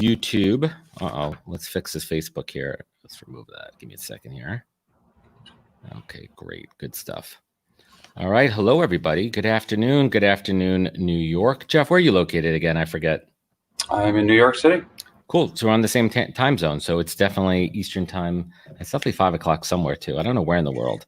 YouTube. Let's fix this Facebook here. Let's remove that. Give me a second here. Okay, great. Good stuff. All right. Hello, everybody. Good afternoon. Good afternoon, New York. Jeff, where are you located again? I forget. I'm in New York City. Cool. So we're on the same time zone. So it's definitely Eastern time. It's definitely 5 o'clock somewhere too. I don't know where in the world.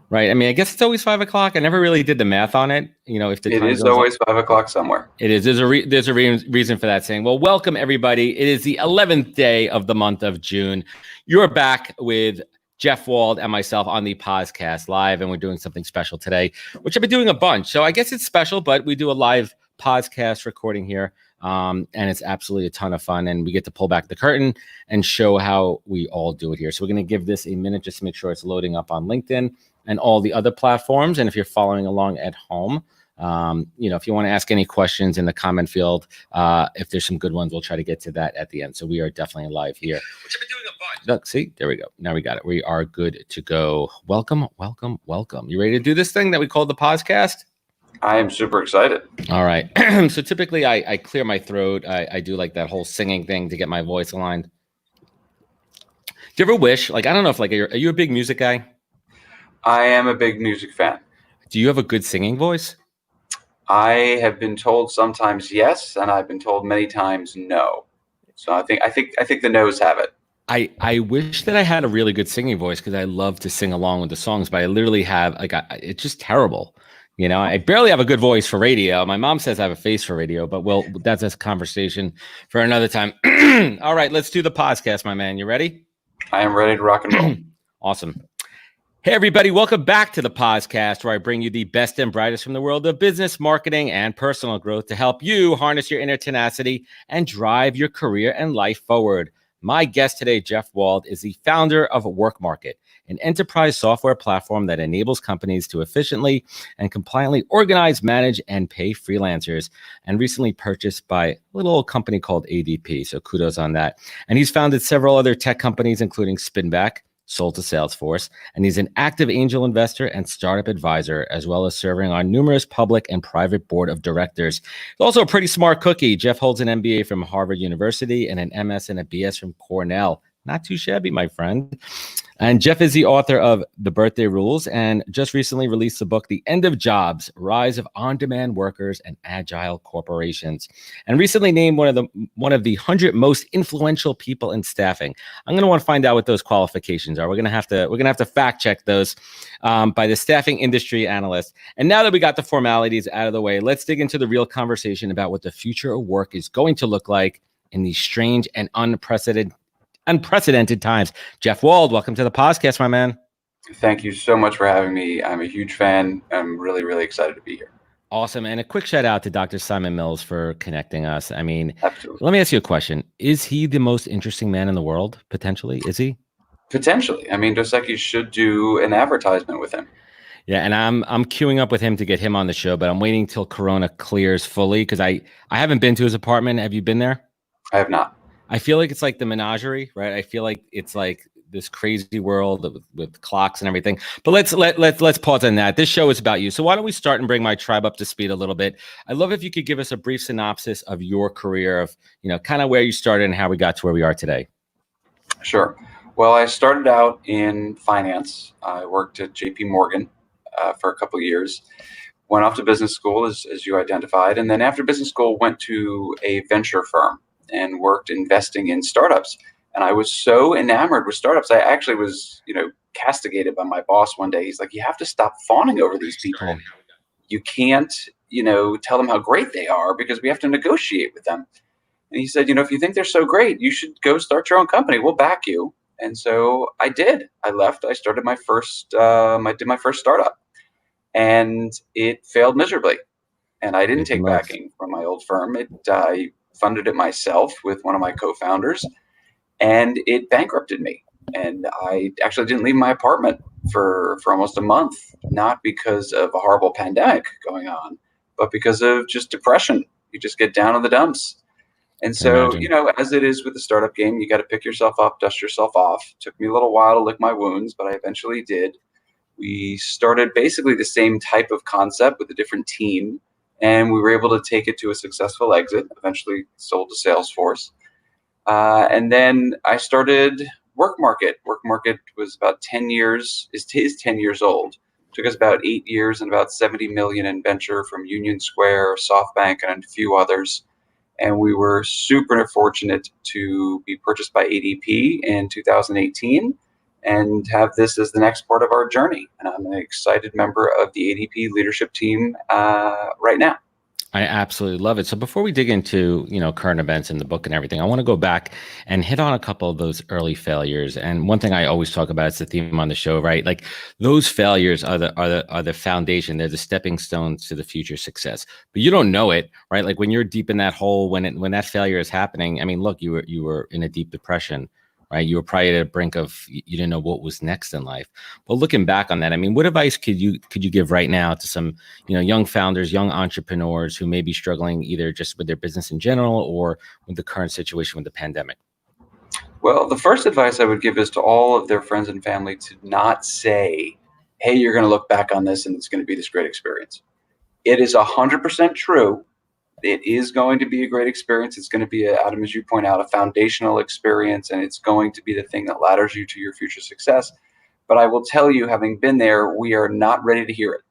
Right. I mean, I guess it's always 5 o'clock. I never really did the math on it. You know, if the it time is always 5 o'clock somewhere. It is. There's a reason for that saying. Well, welcome everybody. It is the 11th day of the month of June. You're back with Jeff Wald and myself on the podcast live, and we're doing something special today, which I've been doing a bunch. So I guess it's special, but we do a live podcast recording here, and it's absolutely a ton of fun. And we get to pull back the curtain and show how we all do it here. So we're going to give this a minute just to make sure it's loading up on LinkedIn and all the other platforms. And if you're following along at home, if you want to ask any questions in the comment field, if there's some good ones, we'll try to get to that at the end. So we are definitely live here. Which I've been doing a bunch. Look, see, there we go. Now we got it. We are good to go. Welcome, welcome, welcome. You ready to do this thing that we call the podcast? I am super excited. All right. So typically I clear my throat. I do like that whole singing thing to get my voice aligned. Do you ever wish, I don't know if are you a big music guy? I am a big music fan. Do you have a good singing voice? I have been told sometimes yes, and I've been told many times no. So I think the no's have it. I wish that I had a really good singing voice because I love to sing along with the songs, but I literally have it's just terrible. You know, I barely have a good voice for radio. My mom says I have a face for radio, but that's a conversation for another time. All right, let's do the podcast, my man. You ready? I am ready to rock and roll. Awesome. Hey, everybody. Welcome back to the podcast where I bring you the best and brightest from the world of business, marketing, and personal growth to help you harness your inner tenacity and drive your career and life forward. My guest today, Jeff Wald, is the founder of WorkMarket, an enterprise software platform that enables companies to efficiently and compliantly organize, manage, and pay freelancers, and recently purchased by a little old company called ADP. So kudos on that. And he's founded several other tech companies, including Spinback, sold to Salesforce, and he's an active angel investor and startup advisor, as well as serving on numerous public and private board of directors. He's also a pretty smart cookie. Jeff holds an MBA from Harvard University and an MS and a BS from Cornell. Not too shabby, my friend. And Jeff is the author of The Birthday Rules and just recently released the book, The End of Jobs, Rise of On-Demand Workers and Agile Corporations, and recently named one of the 100 most influential people in staffing. I'm going to want to find out what those qualifications are. We're going to have to fact check those by the Staffing Industry Analysts. And now that we got the formalities out of the way, let's dig into the real conversation about what the future of work is going to look like in these strange and unprecedented times. Jeff Wald, welcome to the podcast, my man. Thank you so much for having me. I'm a huge fan. I'm really, really excited to be here. Awesome. And a quick shout out to Dr. Simon Mills for connecting us. I mean, absolutely. Let me ask you a question. Is he the most interesting man in the world? Potentially. Is he? Potentially. I mean, Dos Equis should do an advertisement with him. Yeah, and I'm queuing up with him to get him on the show, but I'm waiting till Corona clears fully because I haven't been to his apartment. Have you been there? I have not. I feel like it's like the menagerie, right? I feel like it's like this crazy world with clocks and everything. But let's pause on that. This show is about you. So why don't we start and bring my tribe up to speed a little bit? I'd love if you could give us a brief synopsis of your career, of kind of where you started and how we got to where we are today. Sure. Well, I started out in finance. I worked at JP Morgan for a couple of years. Went off to business school, as you identified, and then after business school, went to a venture firm and worked investing in startups. And I was so enamored with startups, I actually was, castigated by my boss one day. He's like, you have to stop fawning over these people. You can't, tell them how great they are because we have to negotiate with them. And he said, if you think they're so great, you should go start your own company. We'll back you. And so I did. I left. I started my first, I did my first startup, and it failed miserably. And I didn't take backing from my old firm. I funded it myself with one of my co-founders, and it bankrupted me. And I actually didn't leave my apartment for almost a month, not because of a horrible pandemic going on, but because of just depression. You just get down in the dumps. And so, as it is with the startup game, you got to pick yourself up, dust yourself off. It took me a little while to lick my wounds, but I eventually did. We started basically the same type of concept with a different team, and we were able to take it to a successful exit, eventually sold to Salesforce. And then I started Work Market. Work Market was about 10 years, is 10 years old. Took us about 8 years and about 70 million in venture from Union Square, SoftBank, and a few others. And we were super fortunate to be purchased by ADP in 2018 and have this as the next part of our journey. And I'm an excited member of the ADP leadership team right now. I absolutely love it. So before we dig into, current events in the book and everything, I want to go back and hit on a couple of those early failures. And one thing I always talk about is the theme on the show, right? Like those failures are the foundation. They're the stepping stones to the future success. But you don't know it, right? Like when you're deep in that hole, when that failure is happening, I mean, look, you were in a deep depression, right? You were probably at a brink of, you didn't know what was next in life. Well, looking back on that, I mean, what advice could you give right now to some, young founders, young entrepreneurs who may be struggling either just with their business in general or with the current situation with the pandemic? Well, the first advice I would give is to all of their friends and family to not say, hey, you're going to look back on this and it's going to be this great experience. It is 100% true. It is going to be a great experience. It's going to be, Adam, as you point out, a foundational experience, and it's going to be the thing that ladders you to your future success. But I will tell you, having been there, we are not ready to hear it.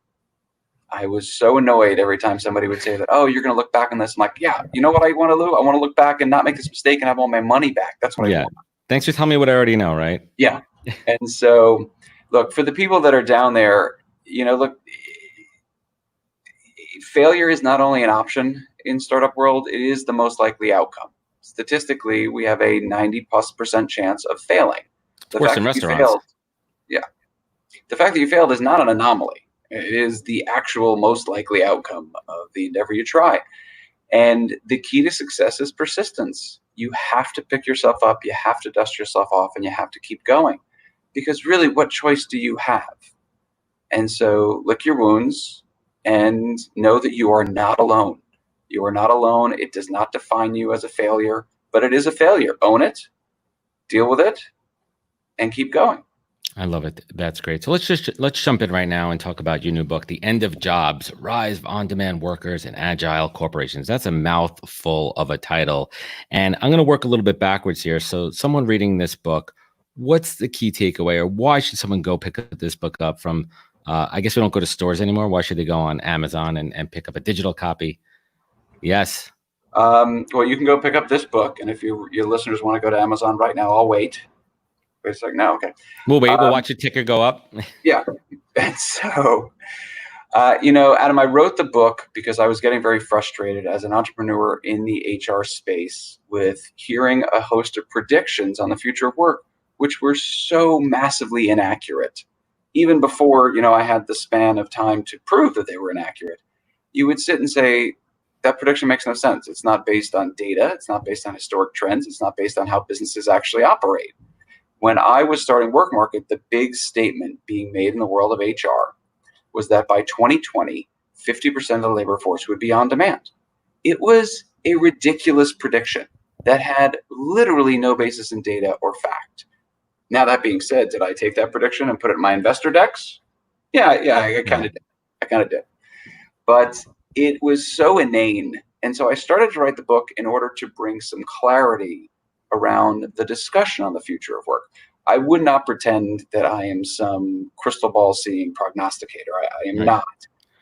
I was so annoyed every time somebody would say that, oh, you're going to look back on this. I'm like, yeah, you know what I want to do? I want to look back and not make this mistake and have all my money back. That's what I want. Thanks for telling me what I already know, right? Yeah. And so, look, for the people that are down there, look, failure is not only an option in startup world, it is the most likely outcome. Statistically, we have a 90+% chance of failing. Of course, in restaurants. The fact that you failed is not an anomaly. It is the actual most likely outcome of the endeavor you try. And the key to success is persistence. You have to pick yourself up, you have to dust yourself off, and you have to keep going. Because really, what choice do you have? And so lick your wounds and know that you are not alone. You are not alone. It does not define you as a failure, but it is a failure. Own it, deal with it, and keep going. I love it. That's great. So let's jump in right now and talk about your new book, The End of Jobs: Rise of On-Demand Workers and Agile Corporations. That's a mouthful of a title. And I'm going to work a little bit backwards here. So someone reading this book, what's the key takeaway, or why should someone go pick this book up from, I guess we don't go to stores anymore. Why should they go on Amazon and pick up a digital copy? Yes. Well, you can go pick up this book. And if your listeners want to go to Amazon right now, I'll wait. Wait a second. No, okay. We'll wait. We'll watch your ticker go up. Yeah. And so, Adam, I wrote the book because I was getting very frustrated as an entrepreneur in the HR space with hearing a host of predictions on the future of work, which were so massively inaccurate. Even before, I had the span of time to prove that they were inaccurate, you would sit and say, that prediction makes no sense. It's not based on data. It's not based on historic trends. It's not based on how businesses actually operate. When I was starting Work Market, the big statement being made in the world of HR was that by 2020, 50% of the labor force would be on demand. It was a ridiculous prediction that had literally no basis in data or fact. Now, that being said, did I take that prediction and put it in my investor decks? Yeah, I kind of did. But it was so inane. And so I started to write the book in order to bring some clarity around the discussion on the future of work. I would not pretend that I am some crystal ball seeing prognosticator. I am not.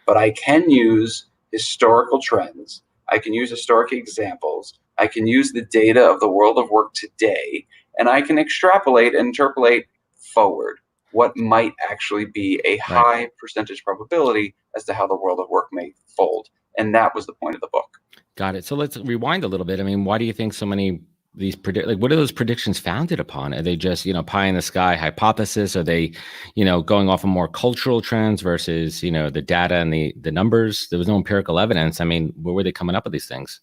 But I can use historical trends. I can use historic examples. I can use the data of the world of work today, and I can extrapolate and interpolate forward what might actually be a high percentage probability as to how the world of work may fold. And that was the point of the book. Got it. So let's rewind a little bit. I mean, why do you think so many these what are those predictions founded upon? Are they just, pie in the sky hypothesis? Are they, going off of more cultural trends versus, the data and the numbers? There was no empirical evidence. I mean, where were they coming up with these things?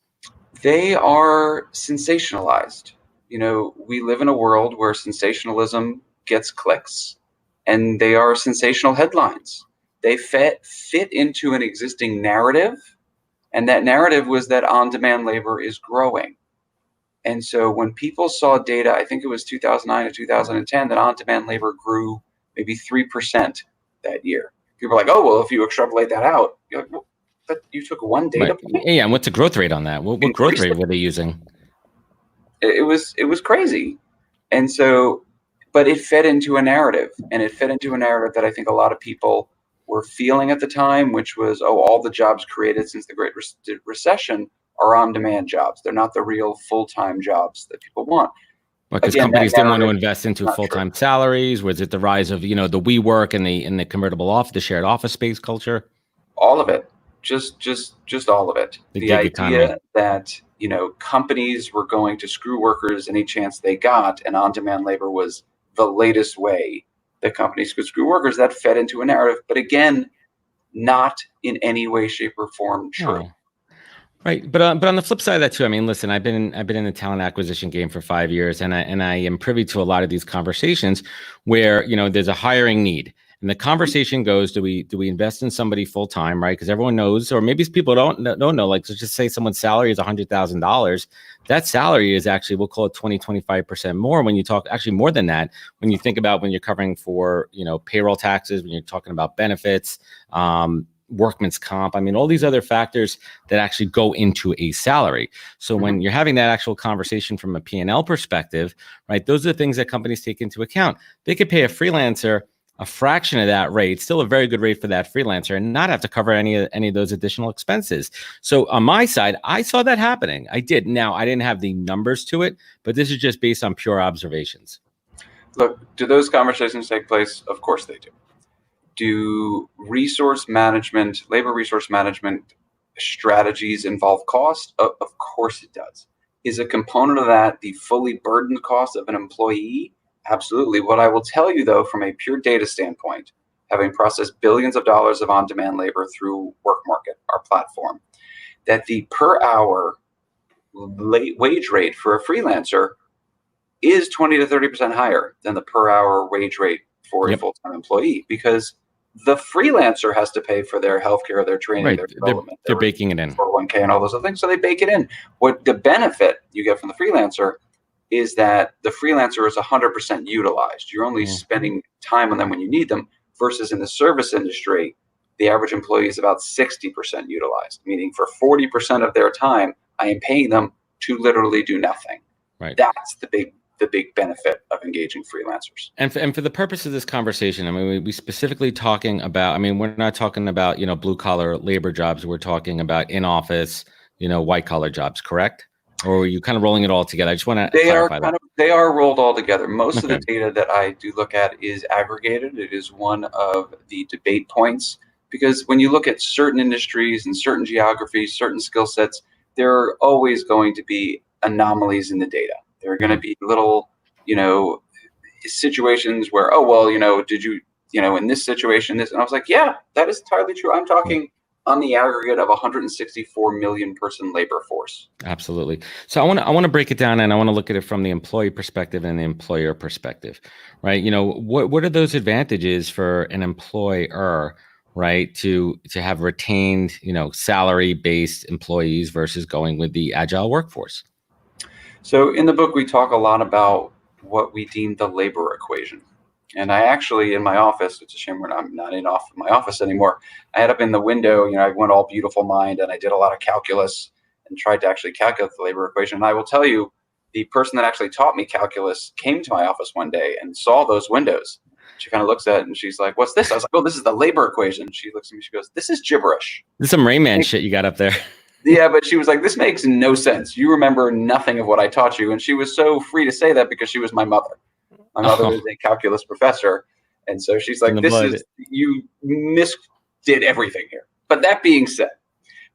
They are sensationalized. We live in a world where sensationalism gets clicks, and they are sensational headlines. They fit into an existing narrative, and that narrative was that on-demand labor is growing. And so when people saw data, I think it was 2009 or 2010, that on-demand labor grew maybe 3% that year. People are like, oh, well, if you extrapolate that out, you're like, well, but you took one data point. Yeah, and what's the growth rate on that? What growth rate were they using? It was crazy. And so, but it fed into a narrative, and it fed into a narrative that I think a lot of people were feeling at the time, which was, oh, all the jobs created since the Great Recession are on-demand jobs. They're not the real full-time jobs that people want. Because companies didn't want to invest into full-time salaries. Was it the rise of, the WeWork and the convertible off, the shared office space culture? All of it. Just all of it. The idea economy. that, companies were going to screw workers any chance they got, and on-demand labor was the latest way that companies could screw workers, that fed into a narrative. But again, not in any way, shape, or form true. No. Right, but on the flip side of that too, I mean, listen, I've been in the talent acquisition game for 5 years, and I am privy to a lot of these conversations where there's a hiring need, and the conversation goes, do we invest in somebody full time, right? Because everyone knows, or maybe people don't know. Like, let's just say someone's salary is $100,000. That salary is actually, we'll call it 25% more when you talk, actually more than that, when you think about when you're covering for payroll taxes, when you're talking about benefits. Workman's comp. I mean, all these other factors that actually go into a salary. So when you're having that actual conversation from a P&L perspective, right, those are the things that companies take into account. They could pay a freelancer a fraction of that rate, still a very good rate for that freelancer, and not have to cover any of those additional expenses. So on my side, I saw that happening. I did. Now, I didn't have the numbers to it, but this is just based on pure observations. Look, do those conversations take place? Of course they do. Do labor resource management strategies involve cost? Of course it does. Is a component of that the fully burdened cost of an employee? Absolutely. What I will tell you, though, from a pure data standpoint, having processed billions of dollars of on-demand labor through WorkMarket, our platform, that the per hour wage rate for a freelancer is 20 to 30% higher than the per hour wage rate for a full-time employee, because the freelancer has to pay for their healthcare, their training, right. their development. They're baking it in. 401k and all those other things. So they bake it in. What the benefit you get from the freelancer is that the freelancer is 100% utilized. You're only spending time on them when you need them, versus in the service industry, the average employee is about 60% utilized, meaning for 40% of their time, I am paying them to literally do nothing. Right. That's the big benefit of engaging freelancers. And for the purpose of this conversation, I mean, we specifically talking about, I mean, we're not talking about, blue collar labor jobs. We're talking about in office, white collar jobs, correct? Or are you kind of rolling it all together? I just want to clarify that. They are rolled all together. Most of the data that I do look at is aggregated. It is one of the debate points, because when you look at certain industries and certain geographies, certain skill sets, there are always going to be anomalies in the data. There are going to be little, situations where, oh, well, did you, in this situation, this, and I was like, yeah, that is entirely true. I'm talking on the aggregate of 164 million person labor force. Absolutely. So I want to break it down, and I want to look at it from the employee perspective and the employer perspective, right? What are those advantages for an employer, right, to have retained, salary-based employees versus going with the agile workforce? So in the book, we talk a lot about what we deem the labor equation. And I actually, in my office, it's a shame I'm not in my office anymore. I had up in the window, I went all beautiful mind, and I did a lot of calculus and tried to actually calculate the labor equation. And I will tell you, the person that actually taught me calculus came to my office one day and saw those windows. She kind of looks at it and she's like, what's this? I was like, oh, this is the labor equation. She looks at me, she goes, this is gibberish. This is some Rain Man shit you got up there. Yeah, but she was like, this makes no sense. You remember nothing of what I taught you. And she was so free to say that because she was my mother. My mother was a calculus professor. And so she's like, you misdid everything here. But that being said,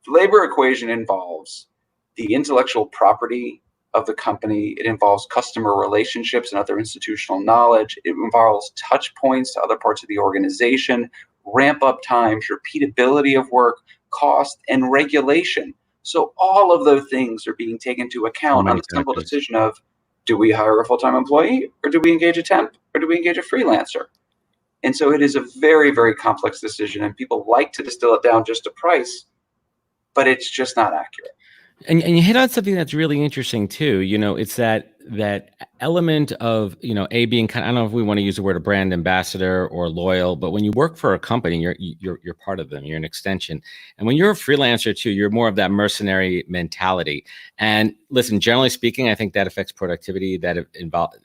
the labor equation involves the intellectual property of the company. It involves customer relationships and other institutional knowledge. It involves touch points to other parts of the organization, ramp up times, repeatability of work, cost, and regulation. So all of those things are being taken into account on the simple decision of, do we hire a full-time employee, or do we engage a temp, or do we engage a freelancer? And so it is a very, very complex decision, and people like to distill it down just to price, but it's just not accurate. And you hit on something that's really interesting too. It's that element of, A, being kind of, I don't know if we want to use the word a brand ambassador or loyal, but when you work for a company, you're part of them. You're an extension. And when you're a freelancer too, you're more of that mercenary mentality. And listen, generally speaking, I think that affects productivity, that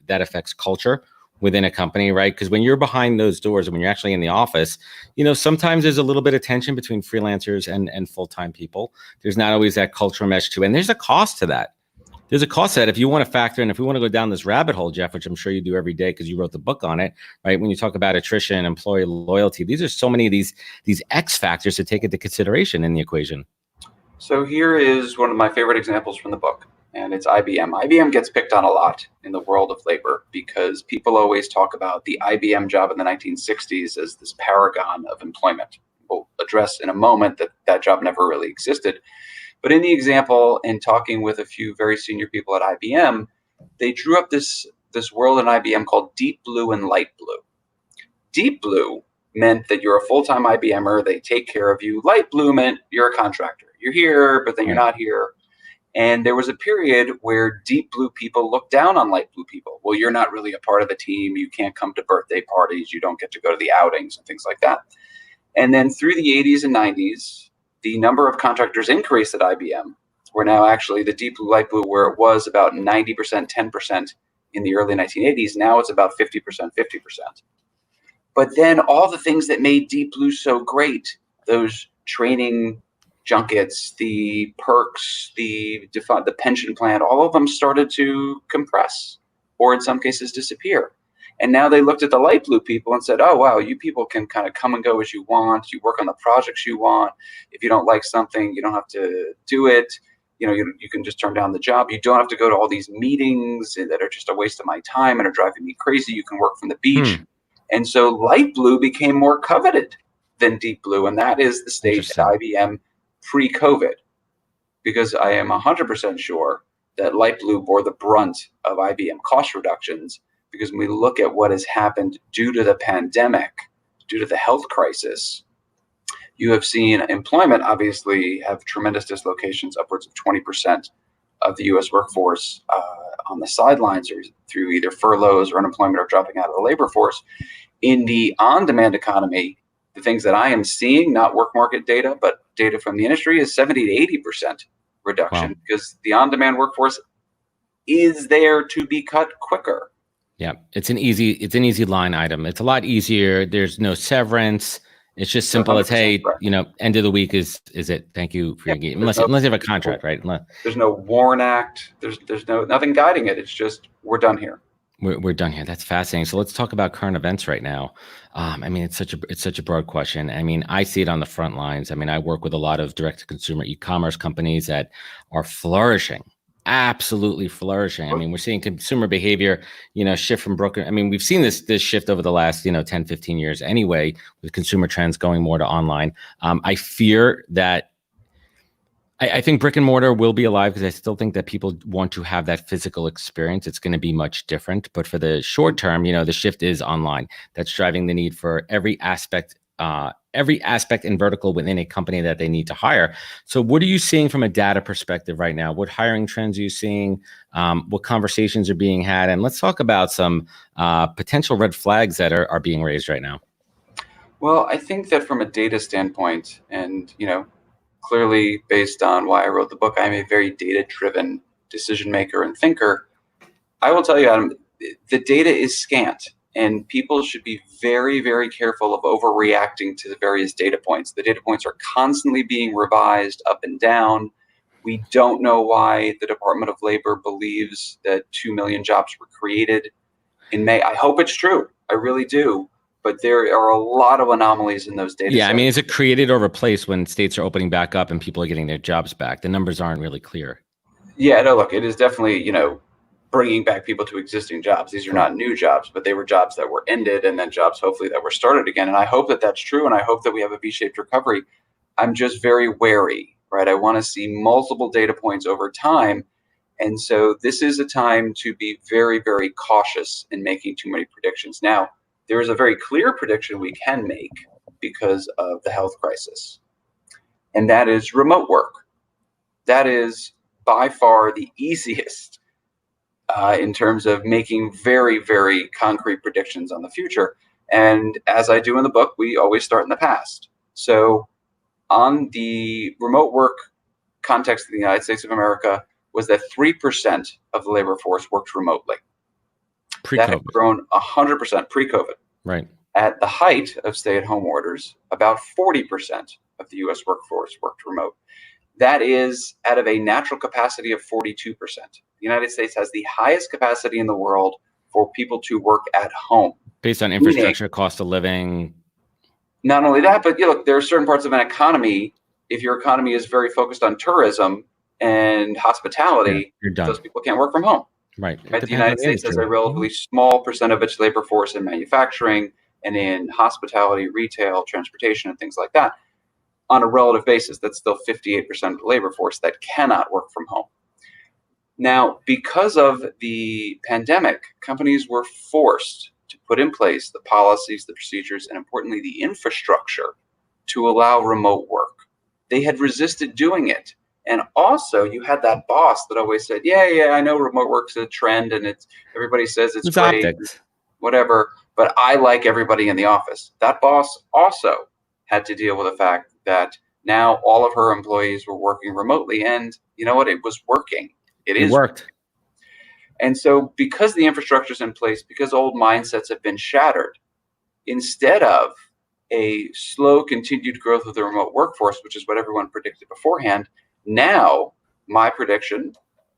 affects culture within a company, right? Because when you're behind those doors and when you're actually in the office, sometimes there's a little bit of tension between freelancers and full-time people. There's not always that cultural mesh too. And there's a cost to that. There's a cost to that. If you want to factor in, if we want to go down this rabbit hole, Jeff, which I'm sure you do every day because you wrote the book on it, right? When you talk about attrition, employee loyalty, these are so many of these X factors to take into consideration in the equation. So here is one of my favorite examples from the book, and it's IBM. IBM gets picked on a lot in the world of labor because people always talk about the IBM job in the 1960s as this paragon of employment. We'll address in a moment that that job never really existed. But in the example, in talking with a few very senior people at IBM, they drew up this world in IBM called Deep Blue and Light Blue. Deep Blue meant that you're a full-time IBMer, they take care of you. Light Blue meant you're a contractor. You're here, but then you're not here. And there was a period where Deep Blue people looked down on Light Blue people. Well, you're not really a part of the team. You can't come to birthday parties. You don't get to go to the outings and things like that. And then through the 80s and 90s, the number of contractors increased at IBM. We're now actually the Deep Blue, Light Blue, where it was about 90%, 10% in the early 1980s. Now it's about 50%, 50%. But then all the things that made Deep Blue so great, those training junkets, the perks, the pension plan, all of them started to compress or in some cases disappear. And now they looked at the Light Blue people and said, oh, wow, you people can kind of come and go as you want. You work on the projects you want. If you don't like something, you don't have to do it. You can just turn down the job. You don't have to go to all these meetings that are just a waste of my time and are driving me crazy. You can work from the beach. And so Light Blue became more coveted than Deep Blue. And that is the stage at IBM pre-COVID, because I am 100% sure that Light Blue bore the brunt of IBM cost reductions, because when we look at what has happened due to the pandemic, due to the health crisis, you have seen employment obviously have tremendous dislocations, upwards of 20% of the US workforce on the sidelines or through either furloughs or unemployment or dropping out of the labor force. In the on-demand economy, the things that I am seeing, not work market data, but data from the industry, is 70 to 80% reduction. Wow. Because the on-demand workforce is there to be cut quicker. Yeah, it's an easy line item. It's a lot easier. There's no severance. It's just simple as, hey, correct. End of the week is it? Thank you for your game. Unless you have a contract, right? There's no Warren Act. There's nothing guiding it. It's just we're done here. We're done here. That's fascinating. So let's talk about current events right now. It's such a broad question. I see it on the front lines. I work with a lot of direct to consumer e-commerce companies that are flourishing, absolutely flourishing. We're seeing consumer behavior, shift from broken. We've seen this shift over the last, 10, 15 years anyway, with consumer trends going more to online. I fear that I think brick and mortar will be alive because I still think that people want to have that physical experience. It's going to be much different. But for the short term, the shift is online. That's driving the need for every aspect and vertical within a company that they need to hire. So what are you seeing from a data perspective right now? What hiring trends are you seeing? What conversations are being had? And let's talk about some potential red flags that are being raised right now. Well, I think that from a data standpoint, and clearly based on why I wrote the book, I'm a very data-driven decision maker and thinker. I will tell you, Adam, the data is scant, and people should be very, very careful of overreacting to the various data points. The data points are constantly being revised up and down. We don't know why the Department of Labor believes that 2 million jobs were created in May. I hope it's true. I really do. But there are a lot of anomalies in those data sets. Is it created or replaced when states are opening back up and people are getting their jobs back? The numbers aren't really clear. Yeah, no, look, it is definitely, bringing back people to existing jobs. These are not new jobs, but they were jobs that were ended and then jobs hopefully that were started again. And I hope that that's true. And I hope that we have a V-shaped recovery. I'm just very wary, right? I want to see multiple data points over time. And so this is a time to be very, very cautious in making too many predictions. Now, there is a very clear prediction we can make because of the health crisis, and that is remote work. That is by far the easiest in terms of making very, very concrete predictions on the future. And as I do in the book, we always start in the past. So on the remote work context of the United States of America was that 3% of the labor force worked remotely. Pre-COVID. That had grown 100% pre-COVID. Right. At the height of stay-at-home orders, about 40% of the U.S. workforce worked remote. That is out of a natural capacity of 42%. The United States has the highest capacity in the world for people to work at home. Based on infrastructure, cost of living. Not only that, but look, there are certain parts of an economy, if your economy is very focused on tourism and hospitality, you're done. those people can't work from home. Right. The United States has a relatively small percent of its labor force in manufacturing and in hospitality, retail, transportation, and things like that. On a relative basis, that's still 58% of the labor force that cannot work from home. Now, because of the pandemic, companies were forced to put in place the policies, the procedures, and importantly, the infrastructure to allow remote work. They had resisted doing it. And also, you had that boss that always said, yeah, I know remote work's a trend and everybody says it's great, optics. Whatever, but I like everybody in the office. That boss also had to deal with the fact that now all of her employees were working remotely, and you know what? It was working. It worked. And so because the infrastructure is in place, because old mindsets have been shattered, instead of a slow continued growth of the remote workforce, which is what everyone predicted beforehand, now my prediction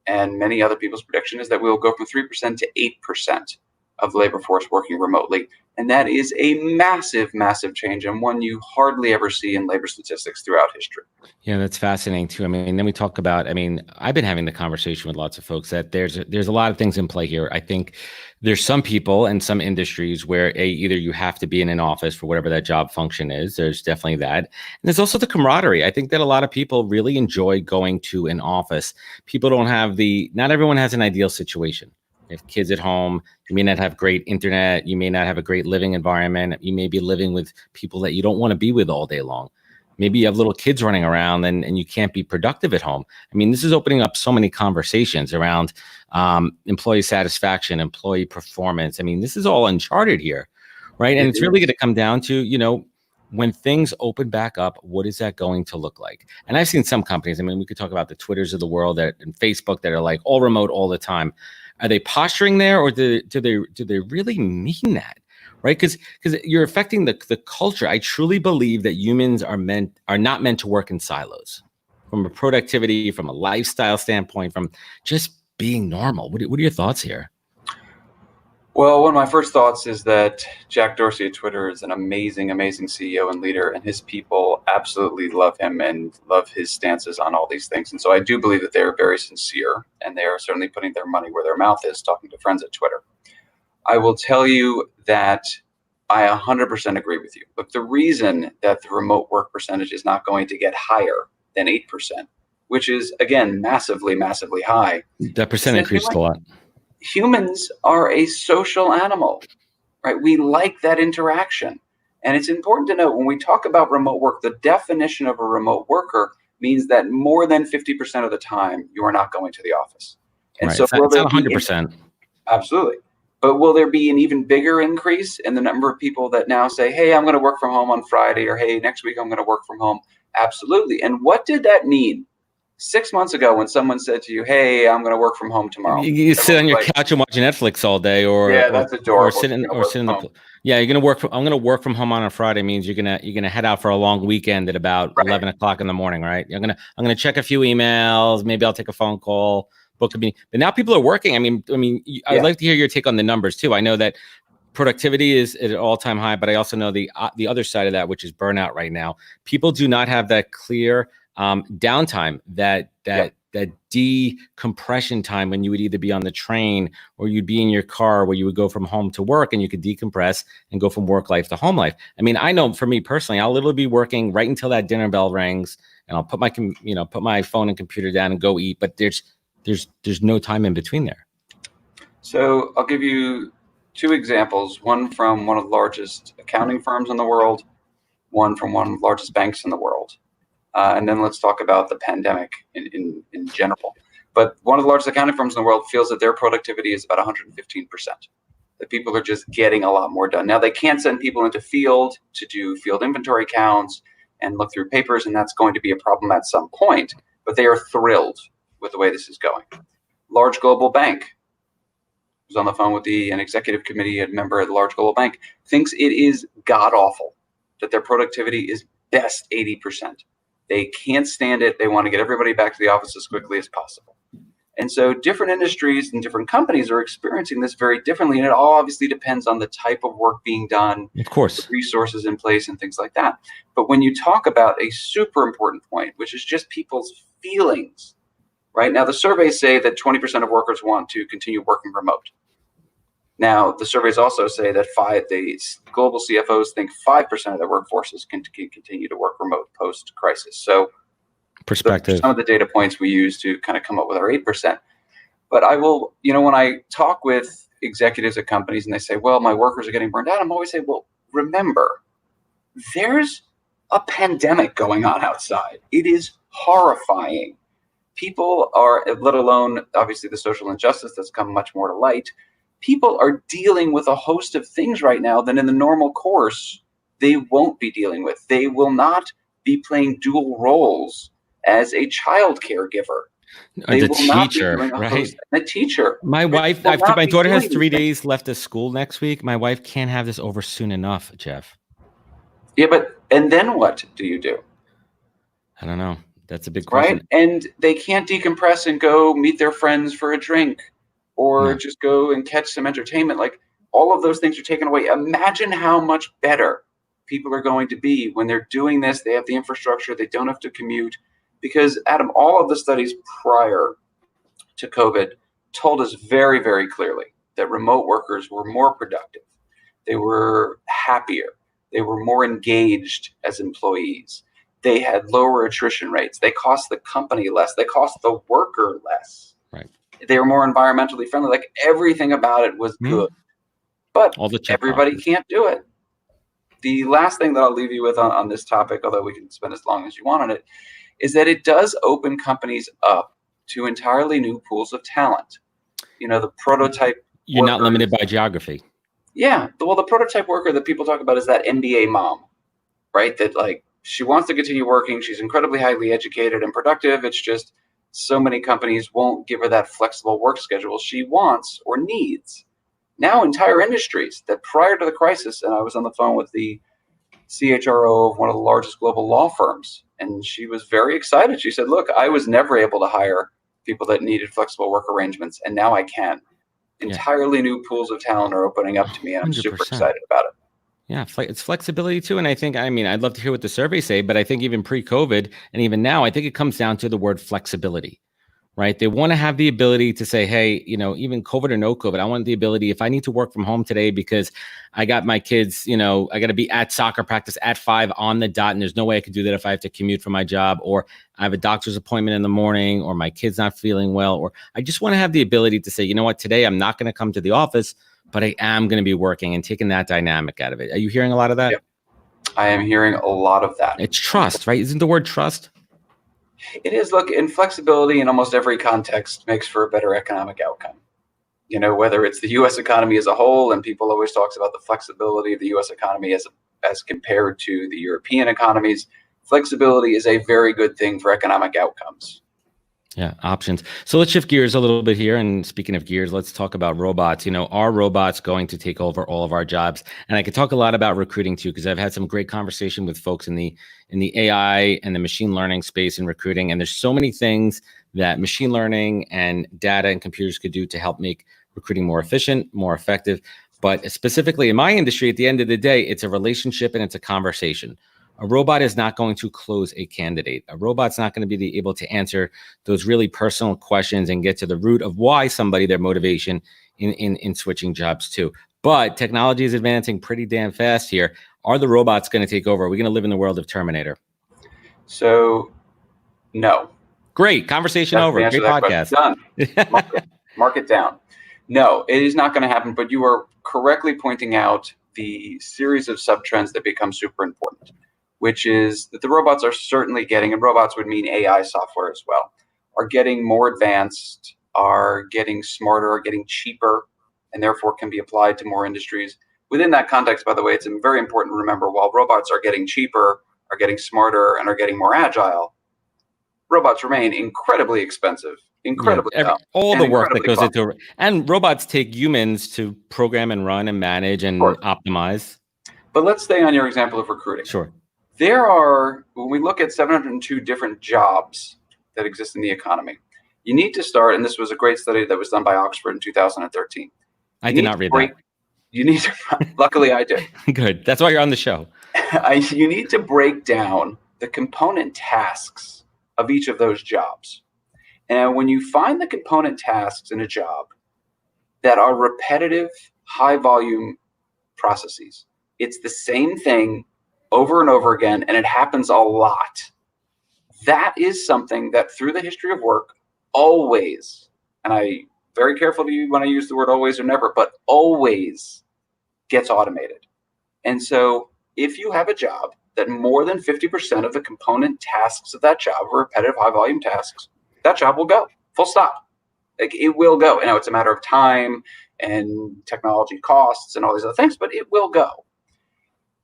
and many other people's prediction is that we will go from 3% to 8% of the labor force working remotely. And that is a massive, massive change, and one you hardly ever see in labor statistics throughout history. Yeah, that's fascinating too. I mean, then we talk about, I've been having the conversation with lots of folks that there's a lot of things in play here. I think there's some people and some industries where either you have to be in an office for whatever that job function is. There's definitely that. And there's also the camaraderie. I think that a lot of people really enjoy going to an office. People don't have not everyone has an ideal situation. You have kids at home, you may not have great internet, you may not have a great living environment, you may be living with people that you don't want to be with all day long. Maybe you have little kids running around and you can't be productive at home. I mean, this is opening up so many conversations around employee satisfaction, employee performance. I mean, this is all uncharted here, right? And it's really going to come down to, when things open back up, what is that going to look like? And I've seen some companies, we could talk about the Twitters of the world and Facebook that are like all remote all the time. Are they posturing there, or do they really mean that? Right? Because you're affecting the culture. I truly believe that humans are not meant to work in silos, from a productivity, from a lifestyle standpoint, from just being normal. What are your thoughts here? Well, one of my first thoughts is that Jack Dorsey at Twitter is an amazing, amazing CEO and leader, and his people absolutely love him and love his stances on all these things. And so I do believe that they are very sincere, and they are certainly putting their money where their mouth is, talking to friends at Twitter. I will tell you that I 100% agree with you. But the reason that the remote work percentage is not going to get higher than 8%, which is, again, massively, massively high. That percent increased a lot. Humans are a social animal, right? We like that interaction. And it's important to note when we talk about remote work, the definition of a remote worker means that more than 50% of the time you are not going to the office. And right. So it's not 100%. Absolutely. But will there be an even bigger increase in the number of people that now say, hey, I'm going to work from home on Friday, or hey, next week I'm going to work from home? Absolutely. And what did that mean 6 months ago when someone said to you, hey, I'm going to work from home tomorrow? You sit on your couch and watch Netflix all day, that's adorable. Yeah, you're going to work. I'm going to work from home on a Friday means you're going to head out for a long weekend at about 11 o'clock in the morning, right? I'm going to check a few emails. Maybe I'll take a phone call, book a meeting. But now people are working. I'd like to hear your take on the numbers too. I know that productivity is at an all-time high, but I also know the other side of that, which is burnout right now. People do not have that clear downtime, that decompression time when you would either be on the train or you'd be in your car, where you would go from home to work and you could decompress and go from work life to home life. I know for me personally, I'll literally be working right until that dinner bell rings, and I'll put my phone and computer down and go eat. But there's no time in between there. So I'll give you two examples, one from one of the largest accounting firms in the world, one from one of the largest banks in the world. And then let's talk about the pandemic in general. But one of the largest accounting firms in the world feels that their productivity is about 115%. That people are just getting a lot more done. Now, they can't send people into field to do field inventory counts and look through papers, and that's going to be a problem at some point. But they are thrilled with the way this is going. Large global bank, who's on the phone with an executive committee, a member at a large global bank, thinks it is god-awful that their productivity is best 80%. They can't stand it. They want to get everybody back to the office as quickly as possible. And so different industries and different companies are experiencing this very differently. And it all obviously depends on the type of work being done, of course, the resources in place and things like that. But when you talk about a super important point, which is just people's feelings, right? Now, the surveys say that 20% of workers want to continue working remote. Now, the surveys also say that the global CFOs think 5% of their workforces can continue to work remote post-crisis. So perspective. Some of the data points we use to kind of come up with our 8%. But I will, when I talk with executives at companies and they say, well, my workers are getting burned out, I'm always saying, well, remember, there's a pandemic going on outside. It is horrifying. People are, let alone obviously the social injustice that's come much more to light, people are dealing with a host of things right now that in the normal course they won't be dealing with. They will not be playing dual roles as a child caregiver. The teacher, right? The teacher. My wife, my daughter has 3 days left of school next week. My wife can't have this over soon enough, Jeff. Yeah, and then what do you do? I don't know. That's a big question. Right? And they can't decompress and go meet their friends for a drink or just go and catch some entertainment. Like, all of those things are taken away. Imagine how much better people are going to be when they're doing this. They have the infrastructure. They don't have to commute. Because, Adam, all of the studies prior to COVID told us very, very clearly that remote workers were more productive. They were happier. They were more engaged as employees. They had lower attrition rates. They cost the company less. They cost the worker less. Right. They were more environmentally friendly. Like, everything about it was good. But everybody can't do it. The last thing that I'll leave you with on this topic, although we can spend as long as you want on it, is that it does open companies up to entirely new pools of talent. The prototype. You're not limited by geography. Yeah. Well, the prototype worker that people talk about is that MBA mom, right? That, like, she wants to continue working. She's incredibly highly educated and productive. It's just so many companies won't give her that flexible work schedule she wants or needs. Now, entire industries that prior to the crisis, and I was on the phone with the CHRO of one of the largest global law firms, and she was very excited. She said, look, I was never able to hire people that needed flexible work arrangements, and now I can. Entirely new pools of talent are opening up to me, and I'm 100%. Super excited about it. Yeah, it's flexibility too. And I think, I'd love to hear what the surveys say, but I think even pre-COVID and even now, I think it comes down to the word flexibility, right? They want to have the ability to say, hey, even COVID or no COVID, I want the ability, if I need to work from home today because I got my kids, I got to be at soccer practice at 5 on the dot, and there's no way I could do that if I have to commute for my job, or I have a doctor's appointment in the morning, or my kid's not feeling well, or I just want to have the ability to say, you know what, today I'm not going to come to the office, but I am going to be working, and taking that dynamic out of it. Are you hearing a lot of that? Yep. I am hearing a lot of that. It's trust, right? Isn't the word trust? It is. Look, and flexibility in almost every context makes for a better economic outcome. Whether it's the U.S. economy as a whole, and people always talks about the flexibility of the U.S. economy as compared to the European economies, flexibility is a very good thing for economic outcomes. Yeah, options. So let's shift gears a little bit here. And speaking of gears, let's talk about robots. Are robots going to take over all of our jobs? And I could talk a lot about recruiting too, because I've had some great conversation with folks in the AI and the machine learning space in recruiting. And there's so many things that machine learning and data and computers could do to help make recruiting more efficient, more effective. But specifically in my industry, at the end of the day, it's a relationship and it's a conversation. A robot is not going to close a candidate. A robot's not going to be able to answer those really personal questions and get to the root of why their motivation in switching jobs too. But technology is advancing pretty damn fast here. Are the robots going to take over? Are we going to live in the world of Terminator? So, no. Great. Conversation over. Great podcast. Done. Mark it down. No, it is not going to happen, but you are correctly pointing out the series of sub-trends that become super important, which is that the robots are certainly getting, and robots would mean AI software as well, are getting more advanced, are getting smarter, are getting cheaper, and therefore can be applied to more industries. Within that context, by the way, it's very important to remember, while robots are getting cheaper, are getting smarter, and are getting more agile, robots remain incredibly expensive, incredibly dumb, all and the work that incredibly goes clumsy. into, and robots take humans to program and run and manage and optimize. But let's stay on your example of recruiting. Sure. There are, when we look at 702 different jobs that exist in the economy, you need to start, and this was a great study that was done by Oxford in 2013. I did not read that. You need to, luckily I did. Good. That's why you're on the show. You need to break down the component tasks of each of those jobs. And when you find the component tasks in a job that are repetitive, high volume processes, it's the same thing over and over again, and it happens a lot. That is something that through the history of work, always, and I very careful when I use the word always or never, but always gets automated. And so if you have a job that more than 50% of the component tasks of that job are repetitive, high volume tasks, that job will go, full stop. Like, it will go. You know, it's a matter of time and technology costs and all these other things, but it will go.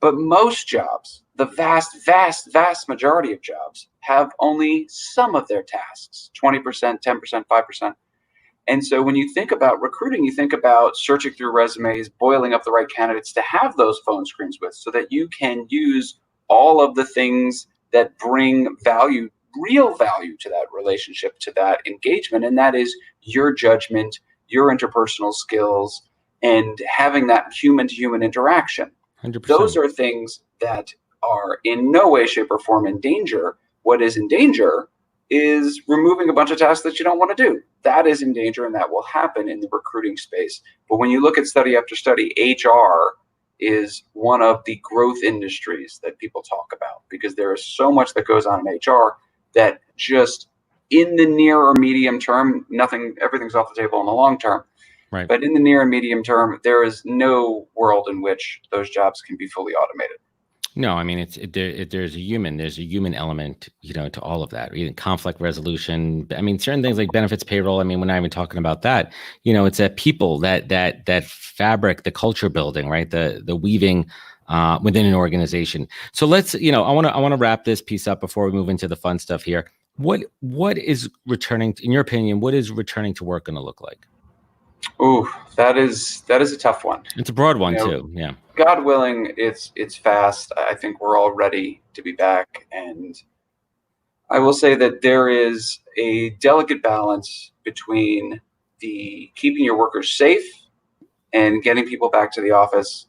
But most jobs, the vast, vast, vast majority of jobs, have only some of their tasks, 20%, 10%, 5%. And so when you think about recruiting, you think about searching through resumes, boiling up the right candidates to have those phone screens with, so that you can use all of the things that bring value, real value to that relationship, to that engagement. And that is your judgment, your interpersonal skills, and having that human to human interaction. 100%. Those are things that are in no way, shape, or form in danger. What is in danger is removing a bunch of tasks that you don't want to do. That is in danger, and that will happen in the recruiting space. But when you look at study after study, HR is one of the growth industries that people talk about, because there is so much that goes on in HR that just in the near or medium term, everything's off the table in the long term. Right. But in the near and medium term, there is no world in which those jobs can be fully automated. No, I mean, there's a human element, to all of that. Even conflict resolution. I mean, certain things like benefits, payroll. I mean, we're not even talking about that. It's that people, that fabric, the culture building, right? The weaving within an organization. So let's, I want to wrap this piece up before we move into the fun stuff here. What is returning, in your opinion, what is returning to work going to look like? Ooh, that is a tough one. It's a broad one too. Yeah. God willing, it's fast. I think we're all ready to be back. And I will say that there is a delicate balance between the keeping your workers safe and getting people back to the office,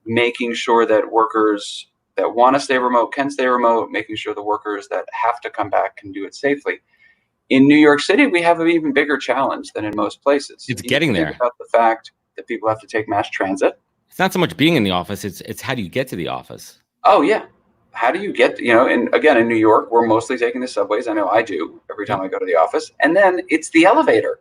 making sure that workers that want to stay remote can stay remote, making sure the workers that have to come back can do it safely. In New York City, we have an even bigger challenge than in most places. It's getting there. Think about the fact that people have to take mass transit. It's not so much being in the office, it's how do you get to the office? Oh, yeah. How do you get, and again, in New York, we're mostly taking the subways. I know I do every time I go to the office. And then it's the elevator.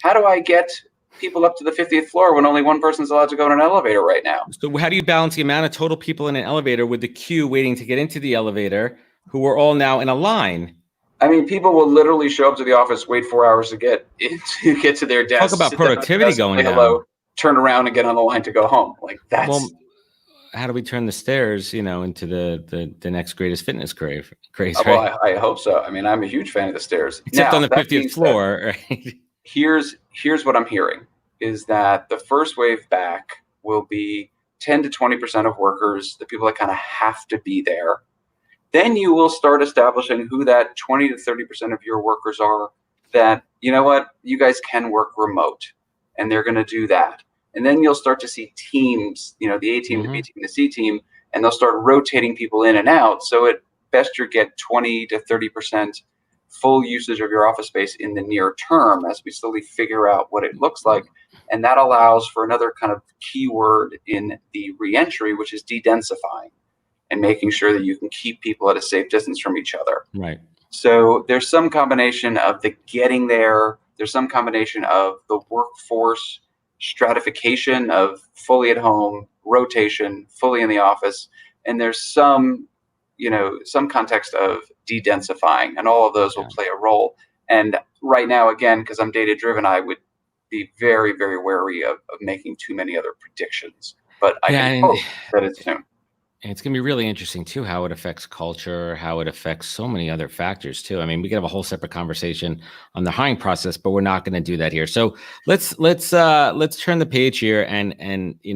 How do I get people up to the 50th floor when only one person's allowed to go in an elevator right now? So how do you balance the amount of total people in an elevator with the queue waiting to get into the elevator, who are all now in a line? I mean, people will literally show up to the office, wait 4 hours to get to their desk. Talk about productivity going down. Hello, turn around and get on the line to go home. Like, that's. Well, how do we turn the stairs, into the next greatest fitness craze? Right? Well, I hope so. I mean, I'm a huge fan of the stairs. Except on the 50th floor, right? Here's what I'm hearing is that the first wave back will be 10 to 20% of workers, the people that kind of have to be there. Then you will start establishing who that 20 to 30% of your workers are that, you guys can work remote, and they're going to do that. And then you'll start to see teams, the A team, the B team, the C team, and they'll start rotating people in and out. So at best you get 20 to 30% full usage of your office space in the near term as we slowly figure out what it looks like. And that allows for another kind of keyword in the reentry, which is de-densifying, and making sure that you can keep people at a safe distance from each other. Right. So there's some combination of the getting there. There's some combination of the workforce stratification of fully at home, rotation, fully in the office. And there's some context of de-densifying, and all of those will play a role. And right now, again, because I'm data driven, I would be very, very wary of making too many other predictions. But I can hope that it's soon. And it's going to be really interesting too, how it affects culture, how it affects so many other factors too. I mean, we could have a whole separate conversation on the hiring process, but we're not going to do that here. So let's turn the page here, and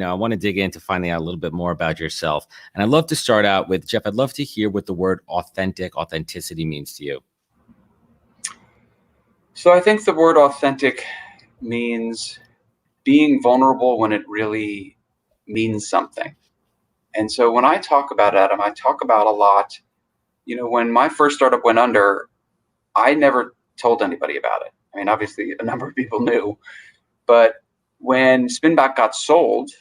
I want to dig into finding out a little bit more about yourself. And I'd love to start out with Jeff. I'd love to hear what the word authenticity means to you. So I think the word authentic means being vulnerable when it really means something. And so when I talk about Adam, I talk about a lot, when my first startup went under, I never told anybody about it. I mean, obviously a number of people knew, but when Spinback got sold,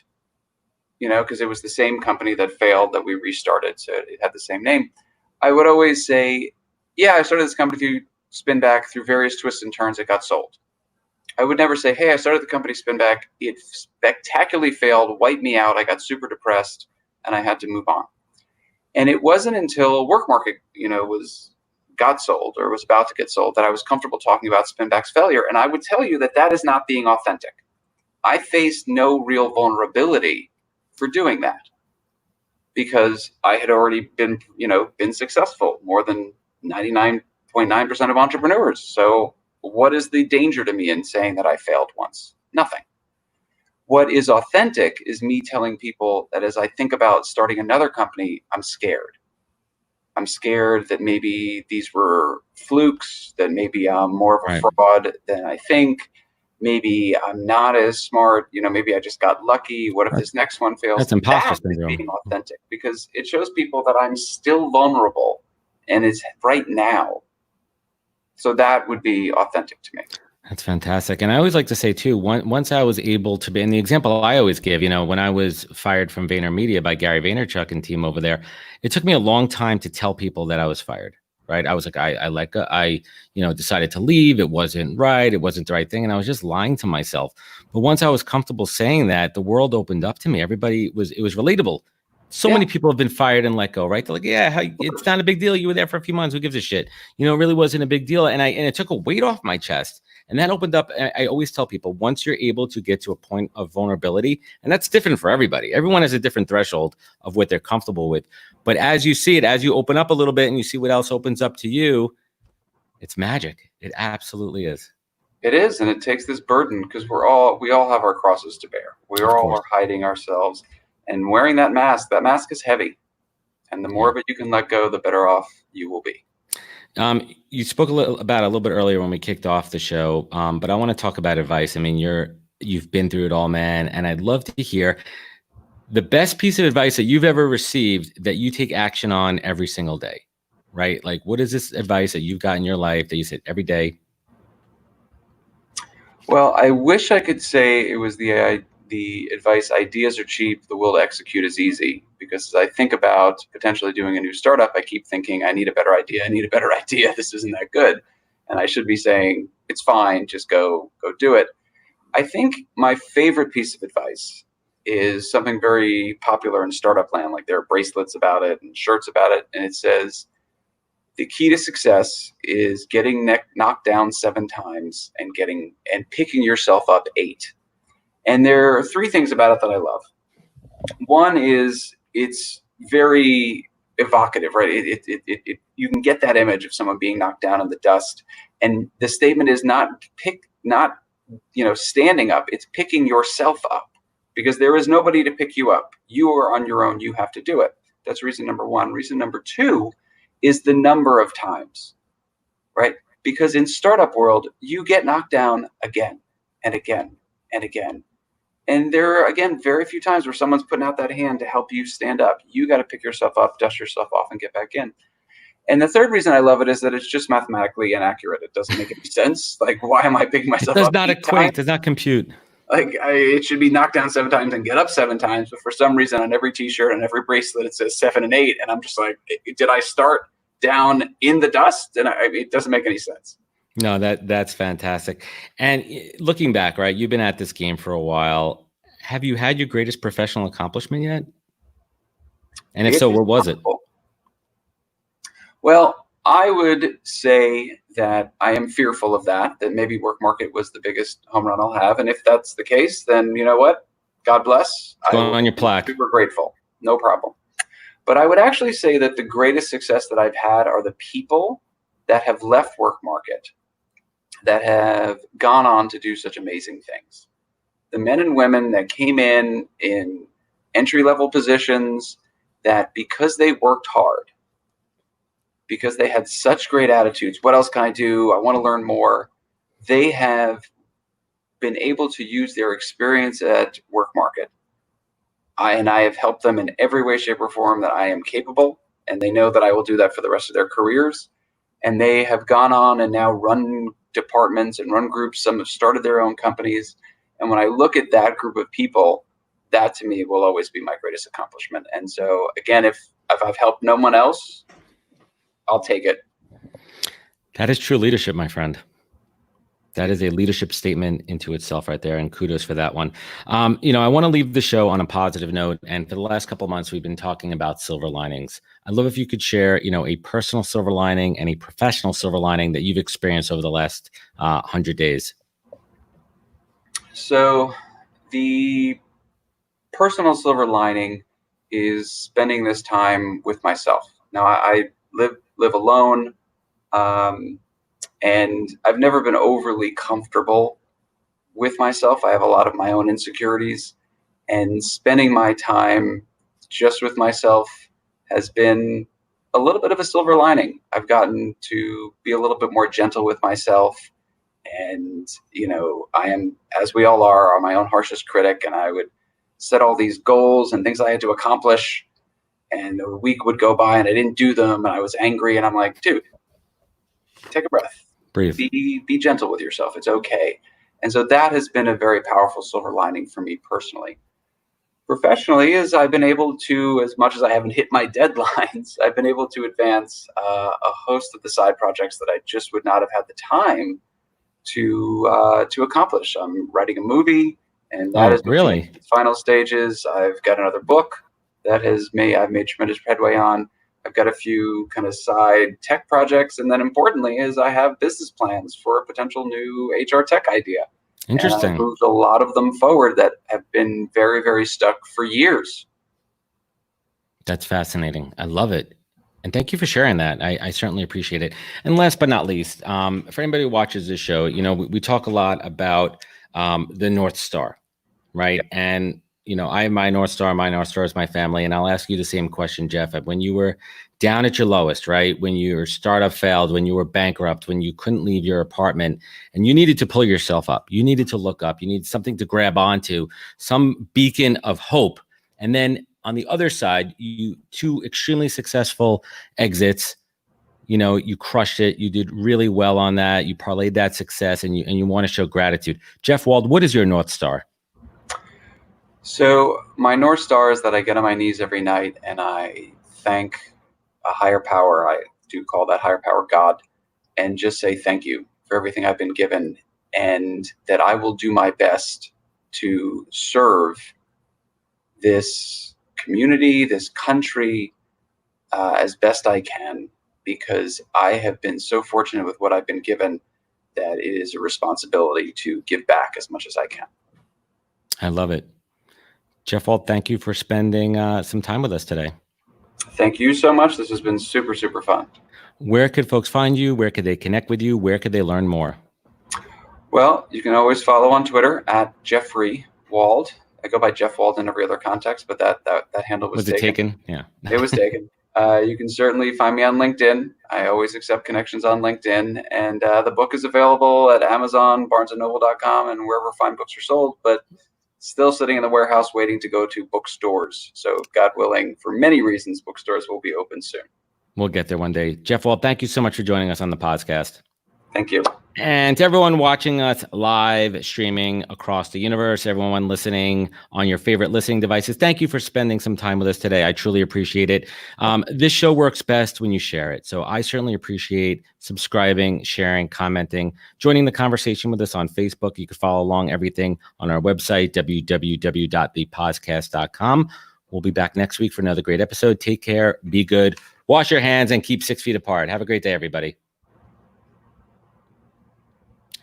because it was the same company that failed that we restarted, so it had the same name, I would always say, yeah, I started this company through Spinback, through various twists and turns, it got sold. I would never say, hey, I started the company Spinback, it spectacularly failed, wiped me out, I got super depressed, and I had to move on. And it wasn't until Work Market, got sold or was about to get sold that I was comfortable talking about Spinback's failure. And I would tell you that is not being authentic. I faced no real vulnerability for doing that because I had already been successful, more than 99.9% of entrepreneurs. So what is the danger to me in saying that I failed once? Nothing. What is authentic is me telling people that as I think about starting another company, I'm scared. I'm scared that maybe these were flukes, that maybe I'm more of a fraud than I think. Maybe I'm not as smart. Maybe I just got lucky. What if this next one fails? That's imposter syndrome. Being authentic, because it shows people that I'm still vulnerable and it's right now. So that would be authentic to me. That's fantastic. And I always like to say too, once I was able to be, and the example I always give, when I was fired from VaynerMedia by Gary Vaynerchuk and team over there, it took me a long time to tell people that I was fired, right? I was like, I decided to leave. It wasn't right. It wasn't the right thing. And I was just lying to myself. But once I was comfortable saying that, the world opened up to me. It was relatable. So many people have been fired and let go, right? They're like, yeah, it's not a big deal. You were there for a few months. Who gives a shit? It really wasn't a big deal. And it took a weight off my chest. And that opened up. I always tell people, once you're able to get to a point of vulnerability, and that's different for everybody. Everyone has a different threshold of what they're comfortable with. But as you see it, as you open up a little bit and you see what else opens up to you, it's magic. It absolutely is. It is. And it takes this burden because we all have our crosses to bear. We all are hiding ourselves, and wearing that mask is heavy. And the more of it you can let go, the better off you will be. You spoke a little bit earlier when we kicked off the show, but I want to talk about advice. I mean, you've been through it all, man, and I'd love to hear the best piece of advice that you've ever received that you take action on every single day, right? Like, what is this advice that you've got in your life that you said every day? Well, I wish I could say it was the advice, ideas are cheap, the will to execute is easy. Because as I think about potentially doing a new startup, I keep thinking, I need a better idea. This isn't that good. And I should be saying, it's fine, just go do it. I think my favorite piece of advice is something very popular in startup land. Like there are bracelets about it and shirts about it. And it says, the key to success is getting knocked down 7 times and picking yourself up 8. And there are 3 things about it that I love. One is it's very evocative, right? You can get that image of someone being knocked down in the dust, and the statement is not standing up. It's picking yourself up, because there is nobody to pick you up. You are on your own. You have to do it. That's reason number 1. Reason number 2 is the number of times, right? Because in startup world, you get knocked down again and again and again. And there are, again, very few times where someone's putting out that hand to help you stand up. You got to pick yourself up, dust yourself off, and get back in. And the third reason I love it is that it's just mathematically inaccurate. It doesn't make any sense. Like, why am I picking myself up? It does not equate. It does not compute. Like, it should be knocked down 7 times and get up 7 times. But for some reason, on every T-shirt and every bracelet, it says 7 and 8. And I'm just like, did I start down in the dust? And it doesn't make any sense. No, that's fantastic. And looking back, right, you've been at this game for a while. Have you had your greatest professional accomplishment yet? And if so, what was it? Well, I would say that I am fearful of that maybe work market was the biggest home run I'll have. And if that's the case, then you know what? God bless. It's going on your plaque. Super grateful. No problem. But I would actually say that the greatest success that I've had are the people that have left work market that have gone on to do such amazing things. The men and women that came in entry-level positions that because they worked hard, because they had such great attitudes, what else can I do? I want to learn more. They have been able to use their experience at work market. I have helped them in every way, shape, or form that I am capable, and they know that I will do that for the rest of their careers. And they have gone on and now run departments and run groups. Some have started their own companies. And when I look at that group of people, that to me will always be my greatest accomplishment. And so again, if I've helped no one else, I'll take it. That is true leadership, my friend. That is a leadership statement into itself right there. And kudos for that one. I want to leave the show on a positive note. And for the last couple of months, we've been talking about silver linings. I'd love if you could share, a personal silver lining and a professional silver lining that you've experienced over the last 100 days. So the personal silver lining is spending this time with myself. Now, I live alone. And I've never been overly comfortable with myself. I have a lot of my own insecurities, and spending my time just with myself has been a little bit of a silver lining. I've gotten to be a little bit more gentle with myself. And, I am, as we all are my own harshest critic. And I would set all these goals and things I had to accomplish. And a week would go by and I didn't do them. And I was angry. And I'm like, dude, take a breath. Breathe. Be gentle with yourself. It's okay. And so that has been a very powerful silver lining for me personally. Professionally, as I've been able to, as much as I haven't hit my deadlines, I've been able to advance a host of the side projects that I just would not have had the time to accomplish. I'm writing a movie, and that is really in its final stages. I've got another book that I've made tremendous headway on. I've got a few kind of side tech projects. And then importantly is I have business plans for a potential new HR tech idea. Interesting. And I've moved a lot of them forward that have been very, very stuck for years. That's fascinating. I love it. And thank you for sharing that. I certainly appreciate it. And last but not least, for anybody who watches this show, we talk a lot about the North Star, right? Yep. And I have my North Star. My North Star is my family. And I'll ask you the same question, Jeff. When you were down at your lowest, right? When your startup failed, when you were bankrupt, when you couldn't leave your apartment and you needed to pull yourself up, you needed to look up, you need something to grab onto, some beacon of hope. And then on the other side, you two extremely successful exits, you crushed it. You did really well on that. You parlayed that success and you want to show gratitude. Jeff Wald, what is your North Star? So my North Star is that I get on my knees every night and I thank a higher power. I do call that higher power God, and just say thank you for everything I've been given, and that I will do my best to serve this community, this country, as best I can, because I have been so fortunate with what I've been given that it is a responsibility to give back as much as I can. I love it. Jeff Wald, thank you for spending some time with us today. Thank you so much. This has been super, super fun. Where could folks find you? Where could they connect with you? Where could they learn more? Well, you can always follow on Twitter at Jeffrey Wald. I go by Jeff Wald in every other context, but that handle was taken. Yeah, it was taken. You can certainly find me on LinkedIn. I always accept connections on LinkedIn. And the book is available at Amazon, BarnesandNoble.com, and wherever fine books are sold. But still sitting in the warehouse waiting to go to bookstores. So God willing, for many reasons, bookstores will be open soon. We'll get there one day. Jeff Wald, thank you so much for joining us on the podcast. Thank you. And to everyone watching us live streaming across the universe, everyone listening on your favorite listening devices, thank you for spending some time with us today. I truly appreciate it. This show works best when you share it. So I certainly appreciate subscribing, sharing, commenting, joining the conversation with us on Facebook. You can follow along everything on our website, www.thepodcast.com. We'll be back next week for another great episode. Take care. Be good. Wash your hands and keep 6 feet apart. Have a great day, everybody.